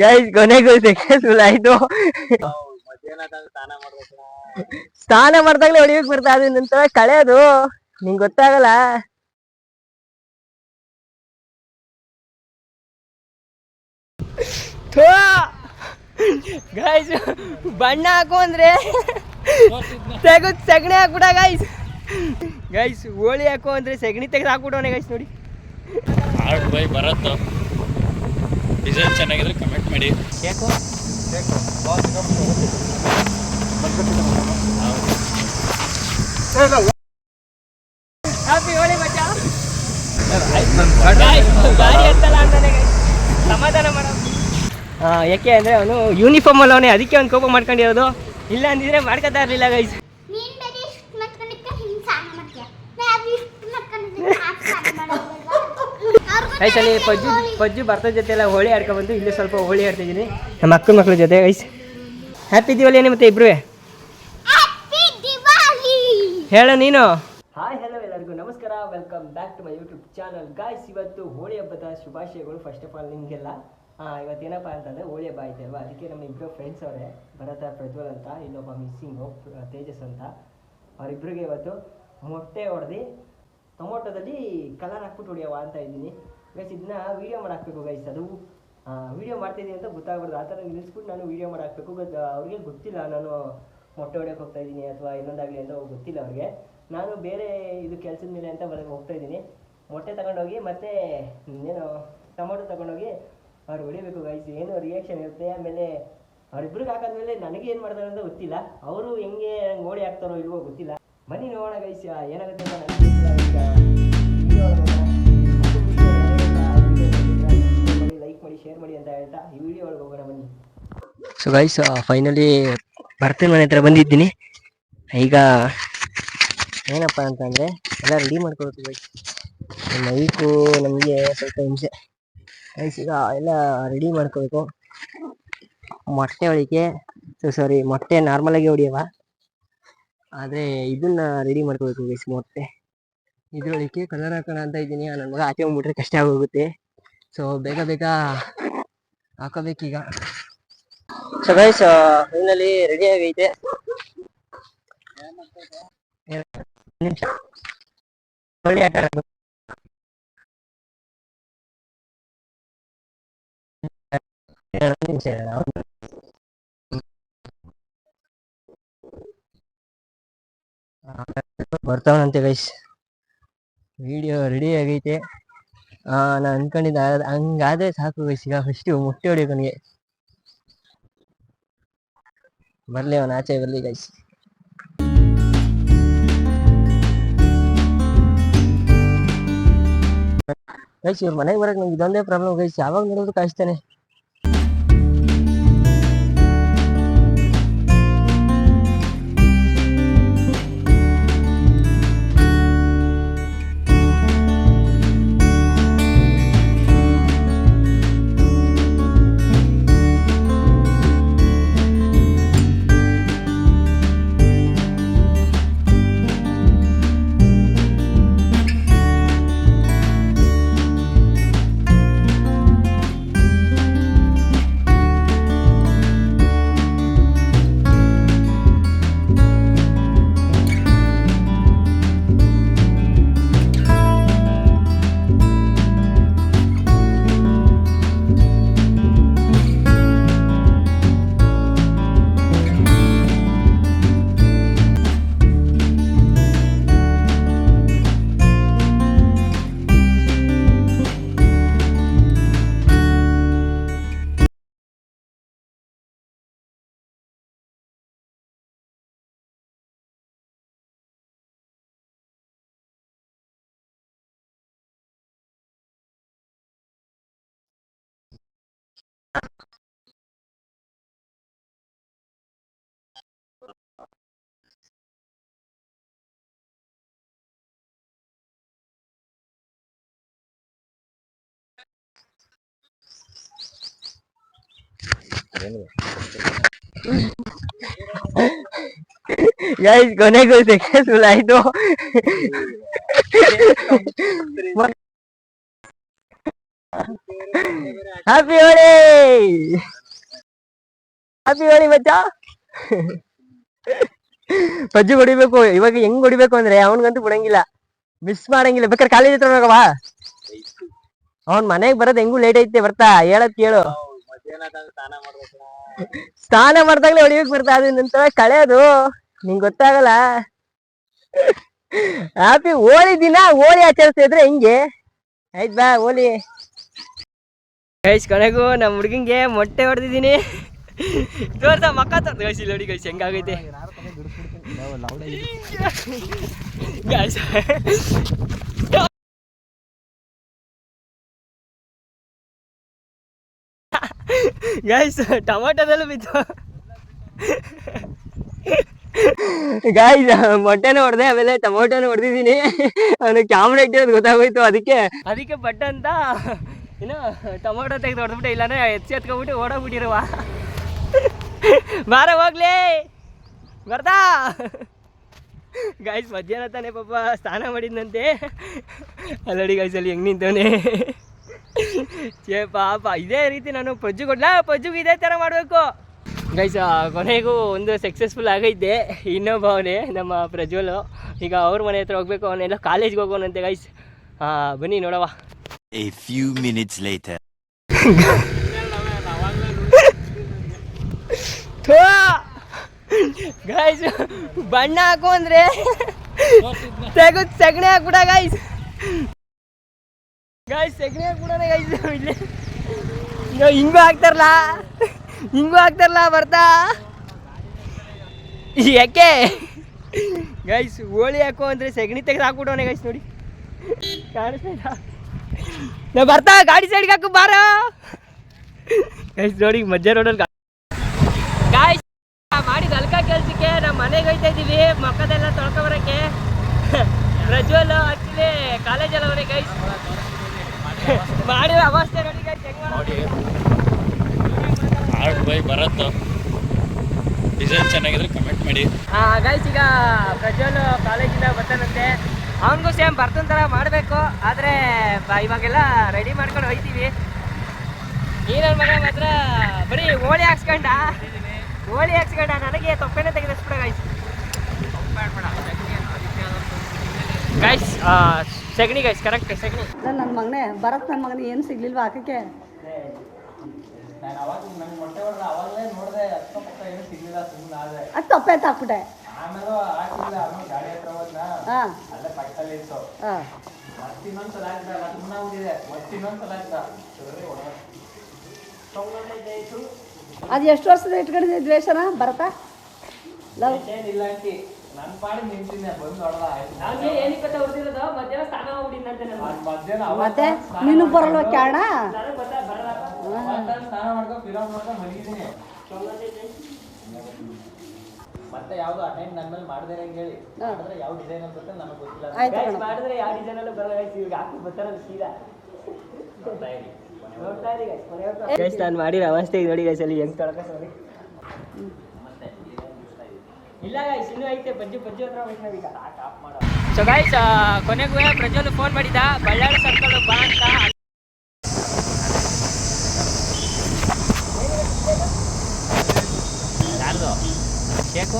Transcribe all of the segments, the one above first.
Guys ಕೊನೆಗೂ successful ಆಯ್ತು. ಸ್ನಾನ ಮಾಡ್ದಾಗ್ಲೇ ಹೊಡಿಯಕ್ ಬರ್ತಾ ಅದು ನಂತರ ಕಳೆಯೋದು ನಿಂಗೆ ಗೊತ್ತಾಗಲ್ಲ. ಗೈಸ್ ಬಣ್ಣ ಹಾಕು ಅಂದ್ರೆ ತೆಗೆದು ಸಗಣಿ ಹಾಕ್ಬಿಡ ಗೈಸ್. ಗೈಸ್ ಹೋಳಿ ಹಾಕು ಅಂದ್ರೆ ಸಗಣಿ ತೆಗೆದು ಹಾಕ್ಬಿಟ್ಟವನೆ ಗೈಸ್ ನೋಡಿ. ಬರತ್ತು ಡಿಸೈನ್ ಚೆನ್ನಾಗಿದ್ರೆ ಕಮೆಂಟ್ ಮಾಡಿ. ಹ್ಯಾಪಿ ಹೋಳಿ ಮಚ್ಚ. ಗಾಡಿ ಎತ್ತಲ್ಲ ಅಂತಾನೆ ಸಮಾಧಾನ ಮಾಡ. ಯಾಕೆ ಅಂದ್ರೆ ಅವನು ಯೂನಿಫಾರ್ಮ್ ಅಲ್ಲಿ ಅವನೇ, ಅದಕ್ಕೆ ಅವ್ನು ಕೋಪ ಮಾಡ್ಕೊಂಡಿರೋದು. ಇಲ್ಲ ಅಂದಿದ್ರೆ ಮಾಡ್ಕೊತಾ ಇರ್ಲಿಲ್ಲ ಗೈಸ್. ಗೈಸಲ್ಲಿ ಪಜ್ಜು ಭರ್ತದ ಜೊತೆ ಎಲ್ಲ ಹೋಳಿ ಆಡ್ಕೊಂಡ್ಬಂದು ಇಲ್ಲಿ ಸ್ವಲ್ಪ ಹೋಳಿ ಆಡ್ತಿದ್ದೀನಿ ನಮ್ಮ ಅಕ್ಕನ ಮಕ್ಳ ಜೊತೆ ಗೈಸ್. ಹ್ಯಾಪಿ ದಿವಾಲಿ ಮತ್ತೆ ಇಬ್ರು ಹೇಳ ನೀನು. ಹಾಯ್ ಹಲೋ ಎಲ್ಲರಿಗೂ ನಮಸ್ಕಾರ, welcome back to my YouTube channel guys. ಇವತ್ತು ಹೋಳಿ ಹಬ್ಬದ ಶುಭಾಶಯಗಳು ಫಸ್ಟ್ ಆಫ್ ಆಲ್ ನಿಮಗೆಲ್ಲ. ಇವತ್ತೇನಪ್ಪ ಅಂತಂದರೆ ಹೋಳಿ ಹಬ್ಬ ಐತೆ ಅಲ್ವಾ, ಅದಕ್ಕೆ ನಮ್ಮ ಇಬ್ಬರು ಫ್ರೆಂಡ್ಸ್ ಅವರೇ, ಭರತ ಪ್ರಜ್ವಲ್ ಅಂತ, ಇನ್ನೊಬ್ಬ ಮಿಸ್ಸಿಂಗು ತೇಜಸ್ ಅಂತ. ಅವರಿಬ್ಬರಿಗೆ ಇವತ್ತು ಮೊಟ್ಟೆ ಹೊಡೆದು ಟೊಮೊಟೊದಲ್ಲಿ ಕಲರ್ ಹಾಕ್ಬಿಟ್ಟು ಹೊಡಿಯವ ಅಂತ ಇದ್ದೀನಿ ಗೈಸ್. ಇದನ್ನ ವೀಡಿಯೋ ಮಾಡಾಕಬೇಕು ಗೈಸ್. ಅದು ವೀಡಿಯೋ ಮಾಡ್ತಾಯಿದ್ದೀನಿ ಅಂತ ಗೊತ್ತಾಗ್ಬಾರ್ದು, ಆ ಥರ ನಿಲ್ಲಿಸ್ಬಿಟ್ಟು ನಾನು ವೀಡಿಯೋ ಮಾಡಾಕಬೇಕು. ಅವ್ರಿಗೆ ಗೊತ್ತಿಲ್ಲ ನಾನು ಮೊಟ್ಟೆ ಹೊಡೆಯೋಕೆ ಹೋಗ್ತಾಯಿದ್ದೀನಿ ಅಥವಾ ಇನ್ನೊಂದಾಗಲಿ ಅಂತ ಗೊತ್ತಿಲ್ಲ ಅವ್ರಿಗೆ. ನಾನು ಬೇರೆ ಇದು ಕೆಲಸದ ಮೇಲೆ ಅಂತ ಹೋಗ್ತಾಯಿದ್ದೀನಿ. ಮೊಟ್ಟೆ ತಗೊಂಡೋಗಿ ಮತ್ತು ಏನು ಟೊಮೊಟೊ ತಗೊಂಡೋಗಿ ಅವ್ರು ಹೊಡಿಬೇಕು ಗೈಸ್. ಏನು ರಿಯಾಕ್ಷನ್ ಇರುತ್ತೆ. ಆಮೇಲೆ ಅವ್ರಿಬ್ರಿಗೆ ಹಾಕಾದ್ಮೇಲೆ ನನಗೆ ಏನು ಮಾಡ್ತಾರೆ ಅಂತ ಗೊತ್ತಿಲ್ಲ, ಅವರು ಹೆಂಗೆ ಓಡಿ ಹಾಕ್ತಾರೋ ಇಲ್ವೋ ಗೊತ್ತಿಲ್ಲ. ಬನ್ನಿ ನೋಡೋಣ ಗೈಸ್ ಏನಾಗುತ್ತೆ ಅಂತ ನನಗೆ ಗೊತ್ತಿಲ್ಲ. ಲೈಕ್ ಮಾಡಿ ಶೇರ್ ಮಾಡಿ ಅಂತ ಹೇಳ್ತಾ ಈ ವಿಡಿಯೋ ಒಳಗೆ ಹೋಗೋಣ ಬನ್ನಿ. ಸೊ ಗೈಸ್ ಫೈನಲಿ ಭರ್ತನ ಮನೆ ಹತ್ರ ಬಂದಿದ್ದೀನಿ. ಈಗ ಏನಪ್ಪ ಅಂತಂದರೆ ಎಲ್ಲ ರೆಡಿ ಮಾಡ್ಕೊಳ್ಬೇಕು ಗೈಸ್. ನೈಟು ನಮಗೆ ಸ್ವಲ್ಪ ಹಿಂಸೆ ಗೈಸ್. ಈಗ ಎಲ್ಲ ರೆಡಿ ಮಾಡ್ಕೋಬೇಕು. ಮೊಟ್ಟೆ ಹೊಡಿಕೆ ಮೊಟ್ಟೆ ನಾರ್ಮಲಾಗಿ ಹೊಡಿಯವ, ಆದರೆ ಇದನ್ನ ರೆಡಿ ಮಾಡ್ಕೋಬೇಕು ಗೈಸ್. ಮೊಟ್ಟೆ ಇದ್ರೊಳಕ್ಕೆ ಕಲರ್ ಹಾಕೋಣ ಅಂತ ಇದ್ದೀನಿ. ನನ್ನ ಮಗ ಆಚೆ ಹೋಗ್ಬಿಟ್ರೆ ಕಷ್ಟ ಆಗೋಗುತ್ತೆ. ಸೊ ಬೇಗ ಬೇಗ ಹಾಕೋಬೇಕೀಗ. ಸೊ ಗೈಸ್ ಫೈನಲಿ ರೆಡಿ ಆಗೈತೆ. ಒಳ್ಳೆ ಆಟ ಬರ್ತಾವನಂತೆ ಗೈಸ್. ವಿಡಿಯೋ ರೆಡಿ ಆಗೈತೆ. ನಾನು ಅನ್ಕೊಂಡಿದ್ದ ಹಂಗಾದ್ರೆ ಸಾಕು ಗೈಸ್. ಈಗ ಫಸ್ಟು ಮೊಟ್ಟೆ ಹೊಡಿಯೋಕನಿಗೆ ಬರಲಿ, ಅವನ ಆಚೆ ಬರಲಿ ಗೈಸ್. ಗೈಸ್ ಇವ್ರ ಮನೆಗೆ ಬರೋಕೆ ನಂಗೆ ಇದೊಂದೇ ಪ್ರಾಬ್ಲಮ್ ಗೈಸ್, ಯಾವಾಗ ನೋಡೋದು ಕಾಯಿಸ್ತಾನೆ. ಗೈಸ್ ಕೊನೆಗೂ ಸಕ್ಸಸ್ಫುಲ್ ಆಯ್ತು. ಹ್ಯಾಪಿ ಹೋಳಿ ಹ್ಯಾಪಿ ಹೋಳಿ ಮಚ್ಚ. ಪಜ್ಜು ಹೊಡಿಬೇಕು ಇವಾಗ. ಹೆಂಗ್ ಹೊಡಿಬೇಕು ಅಂದ್ರೆ ಅವನ್ಗಂತೂ ಬಿಡಂಗಿಲ್ಲ, ಮಿಸ್ ಮಾಡಂಗಿಲ್ಲ. ಬೇಕಾದ್ರೆ ಕಾಲೇಜ್ ಹತ್ರ ಹೋಗವಾ, ಅವ್ನ್ ಮನೆಗ್ ಬರೋದ್ ಹೆಂಗೂ ಲೇಟ್ ಐತೆ. ಬರ್ತಾ ಹೇಳದ್ ಕೇಳು, ಸ್ನಾನ ಮಾಡ್ದಾಗ್ಲೇ ಹೊಡಿಬೇಕು ಬರ್ತಾ. ಅದು ನಂತರ ಕಳೆಯೋದು ನಿಂಗ್ ಗೊತ್ತಾಗಲ್ಲ. ಹ್ಯಾಪಿ ಹೋಳಿ ದಿನ ಹೋಳಿ ಆಚರಿಸ್ತಾ ಇದ್ರೆ ಹೆಂಗೆ? ಆಯ್ತ್ ಬಾ ಹೋಳಿ. ಗೈಸ್ ಕೊನೆಗೂ ನಮ್ಮ ಹುಡುಗಂಗೆ ಮೊಟ್ಟೆ ಹೊಡೆದಿದ್ದೀನಿ. ತೋರ್ಸ ಮಕ್ಕ ಗೈಸ್ ಇಲ್ಲಿ ನೋಡಿ ಗೈಸ್ ಹೆಂಗಾಗೈತೆ ಗೈಸ್. ಗೈಸ್ ಟೊಮಾಟೋದಲ್ಲೂ ಬಿತ್ತು ಗಾಯ್ಸ್. ಮೊಟ್ಟೆನೂ ಹೊಡೆದೆ, ಆಮೇಲೆ ಟೊಮೊಟೋನು ಹೊಡೆದಿದ್ದೀನಿ. ಅವನಿಗೆ ಕ್ಯಾಮ್ರಾ ಇಟ್ಟಿರೋದು ಗೊತ್ತಾಗೋಯ್ತು, ಅದಕ್ಕೆ ಬಟ್ ಅಂತ ಇನ್ನು ಟೊಮೊಟೊ ತೆಗೆದು ಹೊಡೆದ್ಬಿಟ್ಟೆ. ಇಲ್ಲಾಂದ್ರೆ ಎತ್ಕೊಬಿಟ್ಟು ಓಡೋಗ್ಬಿಟ್ಟಿರುವ. ಬಾರ ಹೋಗ್ಲಿ ಬರ್ತಾ. ಗಾಯ್ಸ್ ಮಧ್ಯಾಹ್ನ ತಾನೇ ಪಾಪ ಸ್ನಾನ ಮಾಡಿದ್ನಂತೆ. ಅಲ್ಲಡಿ ಗಾಯ್ಸ್ ಅಲ್ಲಿ ಹೆಂಗೆ ನಿಂತವನೆ. ಛೇ ಪಾಪ, ಇದೇ ರೀತಿ ನಾನು ಪಜ್ಜುಗೆ ಇದೇ ಥರ ಮಾಡಬೇಕು ಗೈಸ್. ಕೊನೆಗೂ ಒಂದು ಸಕ್ಸಸ್ಫುಲ್ ಆಗೈತೆ. ಇನ್ನೊಬ್ಬವನೇ ನಮ್ಮ ಪ್ರಜ್ವಲು, ಈಗ ಅವ್ರ ಮನೆ ಹತ್ರ ಹೋಗ್ಬೇಕು. ಅವನೆಲ್ಲ ಕಾಲೇಜ್ಗೆ ಹೋಗೋನಂತೆ ಗೈಸ್. ಬನ್ನಿ ನೋಡವ. A few minutes later. Guys ಬಣ್ಣ ಹಾಕು ಅಂದ್ರೆ ತೆಗೆದು ಸಗಣಿ ಹಾಕ್ಬಿಡ ಗೈಸ್. ಸಗಣಿ ಹಾಕ್ಬಿಡೋಣ ಗೈಸ್. ಇಲ್ಲಿ ಹಿಂಗೂ ಹಾಕ್ತಾರಲ್ಲ ಬರ್ತಾ. ಯಾಕೆ ಗೈಸ್ ಹೋಳಿ ಹಾಕು ಅಂದ್ರೆ ಸಗಣಿ ತೆಗೆದು ಹಾಕ್ಬಿಡೋಣ ಗೈಸ್. ನೋಡಿ ಕಾಣಿಸ್ತಾ ನಾ ಬರ್ತಾ. ಗಾಡಿ ಸೈಡ್ಗೆ ಹಾಕು ಬಾರ ಗೈಸ್. ನೋಡಿ ಮಧ್ಯ ರೋಡಲ್ಲಿ ಗಾಯ್ಸ್ ಮಾಡಿದ ಅಲ್ಕ ಕೆಲ್ಸಕ್ಕೆ ನಮ್ಮ ಮನೆಗೆ ಹೋಯ್ತಾ ಇದ್ದೀವಿ. ಮಕ್ಕದೆಲ್ಲ ತೊಳ್ಕೊಬರಕ್ಕೆ. ಪ್ರಜ್ವಲ್ ಆಕ್ಚುಲಿ ಕಾಲೇಜಲ್ಲಿ ಅವರೇ ಗೈಸ್. ಮಾಡಿರೋ ಅವಸ್ಥೆ ನೋಡಿ ಗೈಸ್ ಹೆಂಗ್ ಮಾಡಿ ಬರತ್ತು. ಡಿಸೈನ್ ಚೆನ್ನಾಗಿದ್ರೆ ಕಮೆಂಟ್ ಮಾಡಿ. ಗೈಸ್ ಈಗ ಪ್ರಜ್ವಲ್ ಕಾಲೇಜಿಂದ ಬರ್ತಾನಂತೆ. ಅವನಿಗೂ ಸೇಮ್ ಬರ್ತನ ಥರ ಮಾಡಬೇಕು. ಆದರೆ ಇವಾಗೆಲ್ಲ ರೆಡಿ ಮಾಡ್ಕೊಂಡು ಹೋಯ್ತೀವಿ. ಈ ನನ್ನ ಮಗ ಮಾತ್ರ ಬರೀ ಹೋಳಿ ಹಾಕ್ಸ್ಕೊಂಡ ನನಗೆ ತೊಪ್ಪೆನೇ ತೆಗೆದಿಸ್ಬಿಡ ಗೈಸ್. ಗೈಸ್ ಸಗಣಿ ಗೈಸ್, ಕರೆಕ್ಟ್ ಸಗಣಿ. ನನ್ನ ಮಗನೇ ಭರತ್, ನನ್ನ ಮಗನಿಗೆ ಏನು ಸಿಗ್ಲಿಲ್ವಾ ಹಾಕಕ್ಕೆ? ಅದು ತೊಪ್ಪೆ ಅಂತ ಹಾಕ್ಬಿಟ್ಟೆ. ಹಾಂ ಅದು ಎಷ್ಟು ವರ್ಷದ ಇಟ್ಕೊಂಡಿದ್ದೆ ದ್ವೇಷನ ಭರತ? ಲವ್ ಮತ್ತೆ ನೀನು ಬರಲ್ವ ಕ್ಯಾಣ? ಮತ್ತೆ ಯಾವ್ದು ಅಟೆಂಡ್ ನನ್ನ ಮೇಲೆ ಮಾಡಿದ್ರೆ ಹೆಂಗೆ ಹೇಳಿ, ಯಾವ ಡಿಸೈನ್ ಅಂತ ನನಗೆ ಗೊತ್ತಿಲ್ಲ. ಆಯ್ತು ಮಾಡಿದ್ರೆ ಯಾವ ಡಿಸೈನಲ್ಲೂ ಬರಲ್ಲ ಗೈಸ್. ಇವಾಗ ಹಾಕಿ ಬರ್ತಾರಲ್ಲ ಸೀದಾ ನೋಡ್ತಾ ಇರಿ ಗೈಸ್. ನಾನು ಮಾಡಿರೋ ಅವಸ್ಥೆ ನೋಡಿ ಗೈಸ್. ಅಲ್ಲಿ ಹೆಂಗ್ ತೊಳಕ ನೋಡಿ. ಇಲ್ಲ ಗೈಸ್ ಇನ್ನೂ ಐತೆ. ಪಜ್ಜು ಹತ್ರ ಹೋಗ್ತೀವಿ. ಸೊ ಗೈಸ್ ಕೊನೆಗೂ ಪ್ರಜ್ವಲ್ ಫೋನ್ ಮಾಡಿದ, ಬಳ್ಳಾರಿ ಸರ್ಕಲ್ ಬಾ ಅಂತ. ಯಾರ್ದು ಕೇಕು?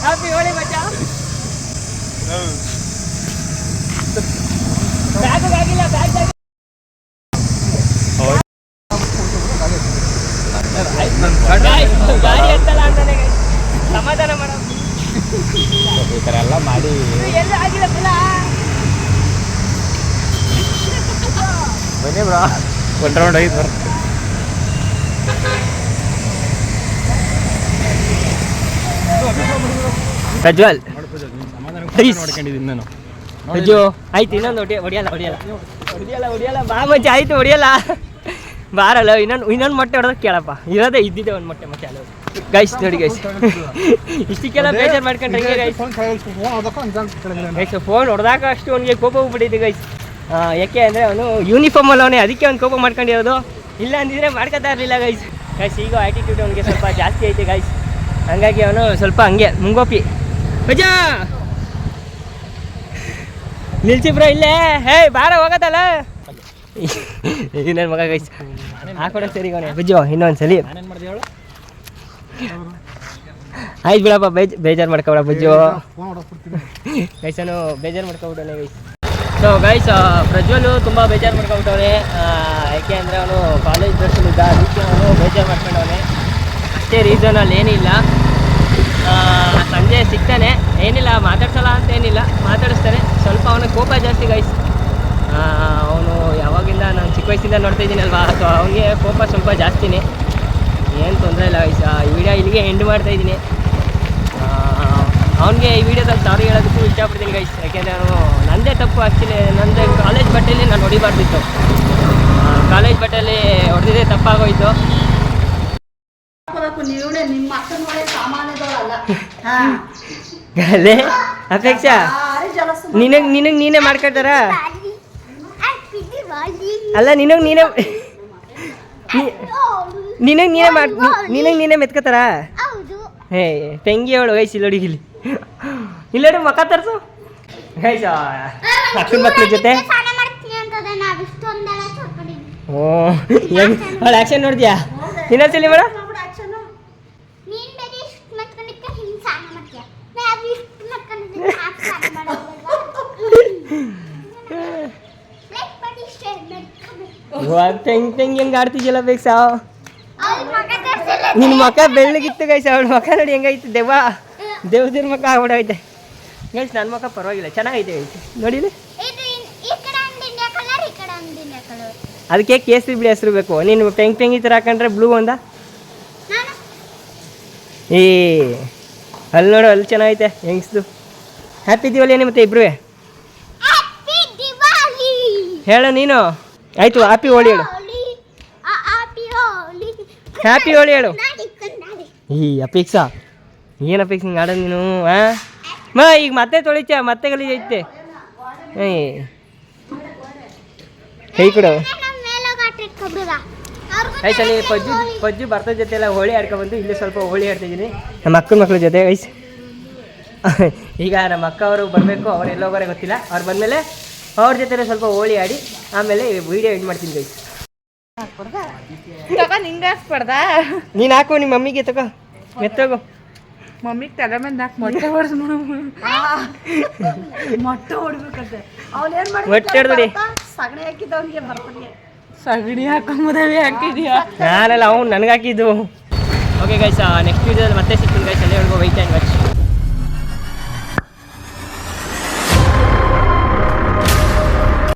ಹ್ಯಾಪಿ ಹೋಳಿ ಮಚ್ಚ. ಬ್ಯಾಗ್ ಆಗಿಲ್ಲ, ಬ್ಯಾಗ್ ಗಾಡಿ ಎತ್ತಲ್ಲ ಅಂತಾನೆ ಸಮಾಧಾನ ಮಾಡೋ. ಈ ಥರ ಎಲ್ಲ ಮಾಡಿ ಎಲ್ಲ ಆಗಿಲ್ಲ ಫುಲ್ಲ. ಬನ್ನಿ ಬ್ರಾ, ಒಂದು ರೌಂಡ್ ಐದು ಬರುತ್ತೆ. ಪ್ರಜ್ವಲ್ ನೋಡ್ಕೊಂಡಿದ್ದೀನಿ ನಾನು. ಅಯ್ಯೋ ಆಯ್ತು, ಇನ್ನೊಂದು ಹೊಡಿಯಲ್ಲ ಬಾ ಮಚ್ಚ. ಆಯ್ತು ಹೊಡಿಯಲ್ಲ ಬಾರಲ್ಲ. ಇನ್ನೊಂದು ಮೊಟ್ಟೆ ಹೊಡೆದ್ರೆ ಕೇಳಪ್ಪ. ಇರೋದೇ ಇದ್ದಿದ್ದೆ ಒಂದು ಮೊಟ್ಟೆ ಮತ್ತೆ ಅಲ್ಲ ಗೈಸ್. ನೋಡಿ ಗೈಸ್ ಇಷ್ಟಕ್ಕೆಲ್ಲ ಬೇಜಾರು ಮಾಡ್ಕೊಂಡ್ರೆ ಗೈಸ್. ಫೋನ್ ಹೊಡೆದಾಗ ಅಷ್ಟು ಅವನಿಗೆ ಕೋಪ ಹೋಗ್ಬಿಟ್ಟಿದೆ ಗೈಸ್. ಯಾಕೆ ಅಂದರೆ ಅವನು ಯೂನಿಫಾರ್ಮಲ್ಲಿ ಅವನೇ, ಅದಕ್ಕೆ ಅವ್ನು ಕೋಪ ಮಾಡ್ಕೊಂಡಿರೋದು. ಇಲ್ಲ ಅಂದಿದ್ರೆ ಮಾಡ್ಕೊತಾ ಇರಲಿಲ್ಲ ಗೈಸ್. ಈಗ ಆ್ಯಟಿಟ್ಯೂಡ್ ಅವನಿಗೆ ಸ್ವಲ್ಪ ಜಾಸ್ತಿ ಐತೆ ಗೈಸ್. ಹಂಗಾಗಿ ಅವನು ಸ್ವಲ್ಪ ಹಂಗೆ ಮುಂಗೋಪಿ. ಅಜ್ಜ ನಿಲ್ಸಿ ಬ್ರೋ ಇಲ್ಲೇ ಹೇ ಬಾರ ಹೋಗತ್ತಲ್ಲ ನನ್ನ ಮಗ ಗೈಸ್ ಹಾಕೊಡಕ್ಕೆ ಸರಿ ಅವನೇ ಬಜ್ಜು ಇನ್ನೊಂದು ಸಲಿ ನಾನೇನು ಮಾಡಿದೆ ಹೇಳು ಆಯ್ತು ಬಿಡಪ್ಪ ಬೇಜಾರು ಮಾಡ್ಕೊಬೇಡ ಬಜ್ಜು ಗೈಸನು ಬೇಜಾರು ಮಾಡ್ಕೊಬಿಟ್ಟವನೆ ಗೈಸ್ ಸೊ ಗೈಸ್ ಪ್ರಜ್ವಲು ತುಂಬ ಬೇಜಾರು ಮಾಡ್ಕೊಬಿಟ್ಟವನೆ ಯಾಕೆ ಅಂದರೆ ಅವನು ಕಾಲೇಜ್ ಡ್ರೆಸ್ಸಲ್ಲಿದ್ದ ಅದಕ್ಕೆ ಅವನು ಬೇಜಾರು ಮಾಡ್ಕೊಂಡವನೆ ಅಷ್ಟೇ ರೀಸನಲ್ಲಿ ಏನಿಲ್ಲ ಸಂಜೆ ಸಿಗ್ತಾನೆ ಏನಿಲ್ಲ ಮಾತಾಡ್ಸಲ್ಲ ಅಂತ ಏನಿಲ್ಲ ಮಾತಾಡಿಸ್ತಾನೆ ಸ್ವಲ್ಪ ಅವನಿಗೆ ಕೋಪ ಜಾಸ್ತಿ ಗೈಸ್ ಅವನು ಯಾವಾಗಿಂದ ನಾನು ಚಿಕ್ಕ ವಯಸ್ಸಿಂದ ನೋಡ್ತಾ ಇದ್ದೀನಲ್ವಾ ಸೊ ಅವನಿಗೆ ಕೋಪ ಸ್ವಲ್ಪ ಜಾಸ್ತಿನೇ ಏನು ತೊಂದರೆ ಇಲ್ಲ ಗೈಸ್ ಈ ವಿಡಿಯೋ ಇಲ್ಲಿಗೆ ಎಂಡ್ ಮಾಡ್ತಾ ಇದ್ದೀನಿ ಅವನಿಗೆ ಈ ವಿಡಿಯೋದಲ್ಲಿ ಸಾರಿ ಹೇಳೋದಕ್ಕೂ ಇಷ್ಟಪಡ್ತೀನಿ ಗೈಸ್ ಯಾಕೆಂದರೆ ನಾನು ನನ್ನದೇ ತಪ್ಪು ಆ್ಯಕ್ಚುಲಿ ನನ್ನದೇ ಕಾಲೇಜ್ ಬಟ್ಟೆಯಲ್ಲಿ ನಾನು ಹೊಡಿಬಾರ್ದಿತ್ತು ಕಾಲೇಜ್ ಬಟ್ಟೆಯಲ್ಲಿ ಹೊಡೆದಿದ್ದೇ ತಪ್ಪಾಗೋಯ್ತು ನೀವೇ ನಿಮ್ಮ ಅಕ್ಕನ ಒಳ್ಳೆ ಸಾಮಾನ್ಯದವಳಲ್ಲ ಅದೇ ಅಪೇಕ್ಷಾ ನಿನಗೆ ನೀನೇ ಮಾಡ್ಕೊಳ್ತಾರ ಅಲ್ಲ ನಿನಗೆ ನೀನೇ ಮೆತ್ಕೋತಾರ ಹೇ ತೆಂಗಿ ಅವಳು ಗೈಸ್ ಇಲ್ಲೋಡಿ ಇಲ್ಲಿ ಇಲ್ಲೋಡಿ ಮಕ್ಕ ತರ್ಸು ಗೈಸ್ ಅಕ್ಕನ ಮಕ್ಳ ಜೊತೆ ಓ ಅವಳು ಆ್ಯಕ್ಷನ್ ನೋಡಿದ್ಯಾ ಇನ್ನೊಂದ್ಸಲಿ ಮೇಡ ತೆಂಗಿ ಹೆಂಗೆ ಆಡ್ತಿದ್ಯಲ್ಲ ಬೇಗ ಸಾವು ನಿನ್ನ ಮಕ್ಕ ಬೆಳ್ಳಗಿತ್ತು ಗೈಸ್ ಅವಳ ಮಕ್ಕ ನೋಡಿ ಹೆಂಗೈತೆ ದೇವ್ರ ಮಕ್ಕ ಆಗ್ಬಿಡೈತೆ ಗೈಸ್ ನನ್ನ ಮಕ್ಕ ಪರವಾಗಿಲ್ಲ ಚೆನ್ನಾಗೈತೆ ಗೈಸ್ ನೋಡಿಲಿ ಅದಕ್ಕೆ ಕೇಸರಿ ಬಿಳಿ ಹೆಸರು ಬೇಕು ನೀನು ಪೆಂಗಿ ಥರ ಹಾಕೊಂಡ್ರೆ ಬ್ಲೂ ಒಂದ ಏ ಅಲ್ಲಿ ನೋಡು ಅಲ್ಲಿ ಚೆನ್ನಾಗೈತೆ ಹೆಂಗ್ಸ್ದು ಹ್ಯಾಪಿ ದಿವಾಲಿ ಮತ್ತೆ ಇಬ್ರು ಹೇಳು ನೀನು ಆಯಿತು ಹ್ಯಾಪಿ ಹೋಳಿ ಹೇಳು ಹ್ಯಾಪಿ ಹೋಳಿ ಹೇಳು ಈ ಅಪೇಕ್ಷಾ ಏನು ಅಪೇಕ್ಷೆ ಹಿಂಗೆ ಆಡೋದು ನೀನು ಈಗ ಮತ್ತೆ ತೊಳಿತ್ಯಾ ಮತ್ತೆ ಗಲೀಜೈತೆ ಕೈ ಕೊಡು ಆಯ್ತು ಅಲ್ಲಿ ಪಜ್ಜು ಭರ್ತದ ಜೊತೆ ಎಲ್ಲ ಹೋಳಿ ಆಡ್ಕೊಬಂದು ಇಲ್ಲಿ ಸ್ವಲ್ಪ ಹೋಳಿ ಆಡ್ತಿದ್ದೀನಿ ನಮ್ಮ ಅಕ್ಕನ ಮಕ್ಳ ಜೊತೆ ಗೈಸ್ ಈಗ ನಮ್ಮ ಅಕ್ಕ ಅವರು ಬರಬೇಕು ಅವ್ರು ಎಲ್ಲೋಗೋರೆ ಗೊತ್ತಿಲ್ಲ ಅವ್ರು ಬಂದಮೇಲೆ ಅವ್ರ ಜೊತೆ ಸ್ವಲ್ಪ ಹೋಳಿ ಆಡಿ ಆಮೇಲೆ ವೀಡಿಯೋ ಎಡ್ ಮಾಡ್ತೀನಿ ಗೈಸ್ ನಿಂಗೆ ಹಾಕ್ಬಾರ್ದ ನೀನು ಹಾಕು ನಿಮ್ಮ ಮಮ್ಮಿಗೆ ತಗೋ ಮೆತ್ತಗೋ ಮಮ್ಮಿಗೆ ತಲೆ ಮೇಲೆ ಹಾಕಿ ಮೊಟ್ಟೆ ಹೊಡೆದು ಮೊಟ್ಟೆ ಹೊಡ್ಬೇಕಂತೆ ಅವ್ನೇನು ಮಾಡಿ ಮೊಟ್ಟೆ ಹೊಡೆದ್ಬಿಡಿ ಸಗಣಿ ಹಾಕಿದ್ದವನಿಗೆ ಬರ್ತಾನೆ ಸಗಣಿ ಹಾಕೊಂಬುದವೇ ಹಾಕಿದ್ಯಾ ನಾನಲ್ಲ ಅವ್ನು ನನಗೆ ಹಾಕಿದ್ದು ಓಕೆ ಗೈಸ್ ನೆಕ್ಸ್ಟ್ ವೀಡಿಯೋದಲ್ಲಿ ಮತ್ತೆ